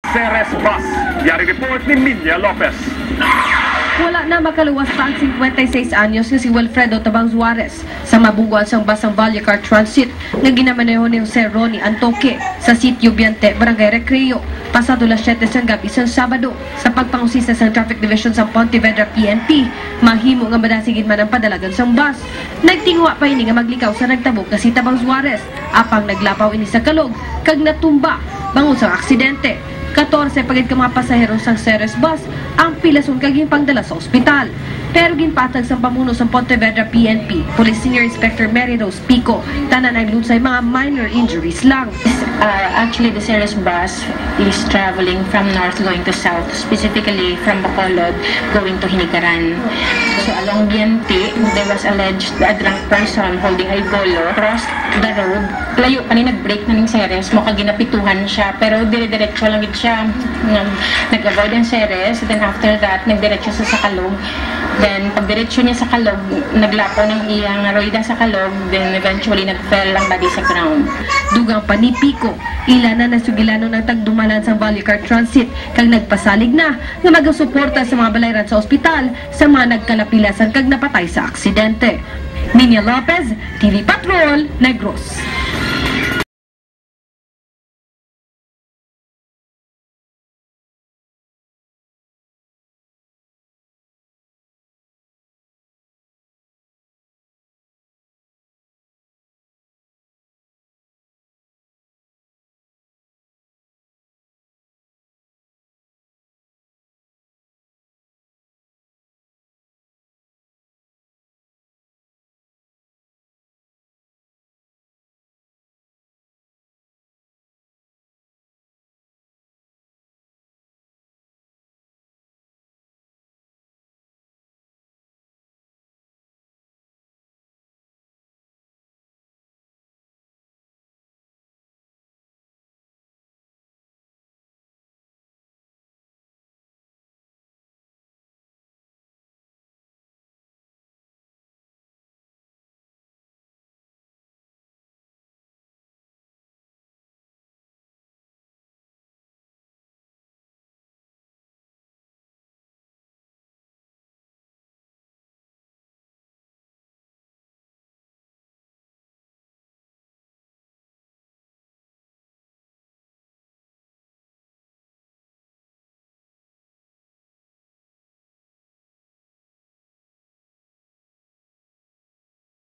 Ceres Bus. Yari report ni Minya Lopez. Wala na makaluwas pa ang 56 anyos nga si Wilfredo Tabang Juarez sa mabungguan sang basang Vallecar Transit nga ginamaneho ni Jose Ronnie Antoque sa sitio Biante, Barangay Recreo, pasado las 7 sang gabi sang Sabado. Sa pagpangusisa sang Traffic Division sa Pontevedra PNP, mahimo nga madasigid man ang padalagan sang bus. Nagtingwa pa ini nga maglikaw sa nagtabok nga si Tabang Juarez, apang naglapaw ini sa kalog kag natumba bangon sa aksidente. 14 pagid ka mga pasahero sa Ceres Bus ang pilason kaging pangdala sa ospital. Pero ginpatag sa pamuno sa Pontevedra PNP, Police Senior Inspector Mary Rose Pico, tanan ay lunsay mga minor injuries lang. Actually, the Ceres Bus is traveling from north going to south, specifically from Bacolod going to Hinigaran. So along Biante, there was alleged a drunk person holding a bolo crossed the road. Layo pa ni nag-break na ng Ceres, mukha ginapituhan siya, pero dire-diretso lang siya. Nag-avoid ang Ceres, then after that, nagdiretso siya sa Kalog. Then, pagdiretso niya sa Kalog, naglapo ng iyang roida sa Kalog, then eventually nag-fell ang body sa ground. Dugang pa ni Pico, ilan na nasugilano ng tagdumalan sa Vallecar Transit, kag nagpasalig na nga magasuporta sa mga balayran sa ospital sa mga nagkalapilasan kag napatay sa aksidente. Minya Lopez, TV Patrol, Negros.